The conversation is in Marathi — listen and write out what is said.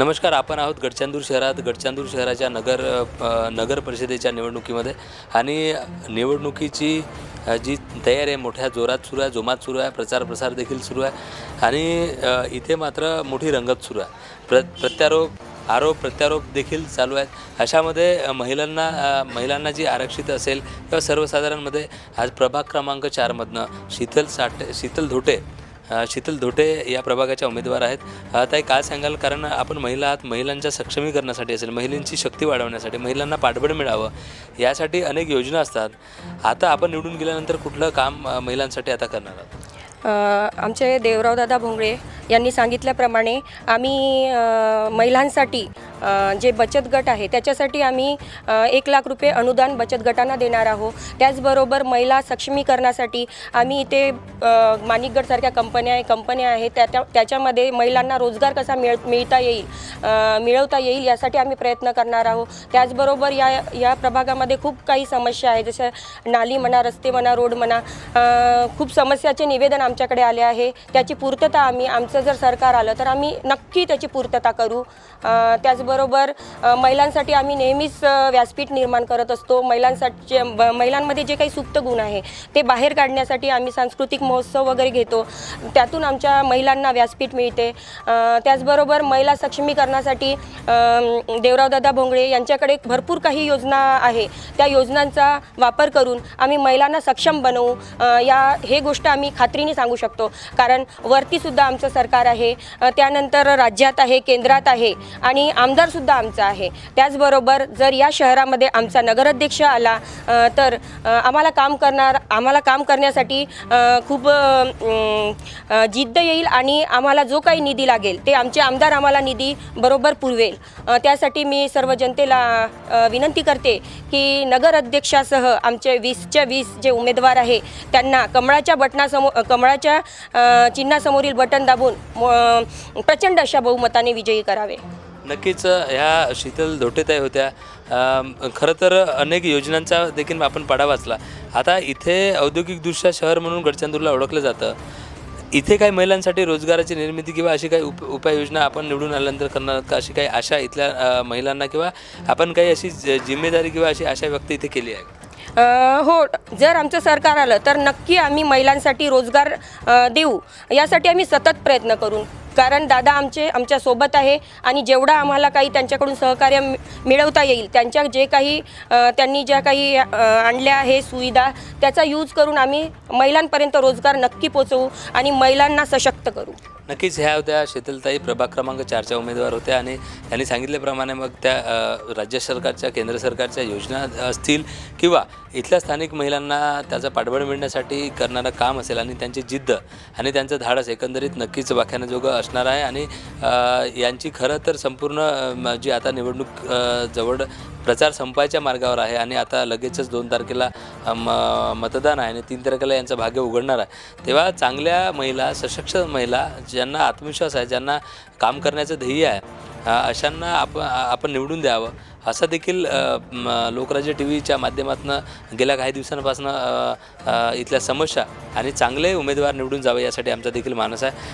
नमस्कार. आपण आहोत गडचंदूर शहरात. गडचंदूर शहराच्या नगर परिषदेच्या निवडणुकीमध्ये आणि निवडणुकीची जी तयारी आहे मोठ्या जोरात सुरू आहे, जोमात सुरू आहे. प्रचार देखील सुरू आहे आणि इथे मात्र मोठी रंगत सुरू आहे. आरोप प्रत्यारोप देखील चालू आहेत. अशामध्ये महिलांना जी आरक्षित असेल किंवा सर्वसाधारणमध्ये आज प्रभाग क्रमांक 4मधनं शीतल धोटे या प्रभागाच्या उमेदवार आहेत. ताई, काय सांगाल? कारण आपण महिला आहात. महिलांच्या सक्षमीकरणासाठी असेल, महिलांची शक्ती वाढवण्यासाठी, महिलांना पाठबळ मिळावं यासाठी अनेक योजना असतात. आता आपण निवडून गेल्यानंतर कुठलं काम महिलांसाठी आता करणार आहात? आमचे देवरावदादा भोंगळे यांनी सांगितल्याप्रमाणे आम्ही महिलांसाठी जे बचत गट आहे त्याच्यासाठी आम्ही 1 लाख रुपये अनुदान बचत गटांना देणार आहोत. त्याचबरोबर महिला सक्षमीकरणासाठी आम्ही इथे माणिकगडसारख्या कंपन्या आहेत त्याच्यामध्ये महिलांना रोजगार कसा मिळवता येईल यासाठी आम्ही प्रयत्न करणार आहोत. त्याचबरोबर या प्रभागामध्ये खूप काही समस्या आहेत, जसं नाली म्हणा, रस्ते म्हणा, रोड म्हणा, खूप समस्याचे निवेदन आमच्याकडे आले आहे. त्याची पूर्तता आमचं जर सरकार आलं तर आम्ही नक्की त्याची पूर्तता करू. त्याचबरोबर महिलांसाठी आम्ही नेहमीच व्यासपीठ निर्माण करत असतो. महिलांमध्ये जे काही सुप्त गुण आहे ते बाहेर काढण्यासाठी आम्ही सांस्कृतिक महोत्सव वगैरे घेतो. त्यातून आमच्या महिलांना व्यासपीठ मिळते. त्याचबरोबर महिला सक्षमीकरणासाठी देवरावदादा भोंगळे यांच्याकडे भरपूर काही योजना आहे. त्या योजनांचा वापर करून आम्ही महिलांना सक्षम बनवू हे गोष्ट आम्ही खात्रीने सांगू शकतो. कारण वरतीसुद्धा आमचं सरकार आहे, त्यानंतर राज्यात आहे, केंद्रात आहे आणि आमदारसुद्धा आमचा आहे. त्याचबरोबर जर या शहरामध्ये आमचा नगराध्यक्ष आला तर आम्हाला काम करण्यासाठी खूप जिद्द येईल आणि आम्हाला जो काही निधी लागेल ते आमचे आमदार आम्हाला निधी बरोबर पुरवेल. त्यासाठी मी सर्व जनतेला विनंती करते की नगराध्यक्षासह आमचे 20च्या 20 जे उमेदवार आहे त्यांना कमळाच्या चिन्हासमोरील बटन दाबून प्रचंड अशा बहुमताने विजयी करावे. नक्कीच ह्या शीतल धोटेताई होत्या. खरं तर अनेक योजनांचा देखील आपण पाढा वाचला. आता इथे औद्योगिकदृष्ट्या शहर म्हणून गडचंदूरला ओळखलं जातं. इथे काही महिलांसाठी रोजगाराची निर्मिती किंवा अशी काही उपाययोजना आपण निवडून आल्यानंतर करणार का? अशी काही आशा इथल्या महिलांना किंवा आपण काही अशी जिम्मेदारी किंवा अशी आशा व्यक्त इथे केली आहे? हो, जर आमचं सरकार आलं तर नक्की आम्ही महिलांसाठी रोजगार देऊ. यासाठी आम्ही सतत प्रयत्न करू. कारण दादा आमच्या सोबत आहे आणि जेवढा आम्हाला काही त्यांच्याकडून सहकार्य मिळवता येईल, त्यांनी ज्या काही आणल्या आहे सुविधा त्याचा यूज करून आम्ही महिलांपर्यंत रोजगार नक्की पोचवू आणि महिलांना सशक्त करू. नक्कीच ह्या होत्या शीतलताई, प्रभाग क्रमांक 4च्या उमेदवार होत्या आणि त्यांनी सांगितल्याप्रमाणे मग त्या राज्य सरकारच्या, केंद्र सरकारच्या योजना असतील किंवा इथल्या स्थानिक महिलांना त्याचा पाठबळ मिळण्यासाठी करणारं काम असेल आणि त्यांची जिद्द आणि त्यांचं धाडस एकंदरीत नक्कीच वाख्यानाजोगं असणार आहे. आणि यांची खरं तर संपूर्ण जी आता निवडणूक जवळ प्रचार संपायच्या मार्गावर आहे आणि आता लगेचच 2 तारखेला मतदान आहे आणि 3 तारखेला यांचं भाग्य उघडणार आहे. तेव्हा चांगल्या महिला, सशक्त महिला, ज्यांना आत्मविश्वास आहे, ज्यांना काम करण्याचं ध्येय आहे, अशांना आपण निवडून द्यावं असं देखील लोकराज्य TV च्या माध्यमातून गेल्या काही दिवसांपासून इथल्या समस्या आणि चांगले उमेदवार निवडून जावे यासाठी आमचा देखील मानस आहे.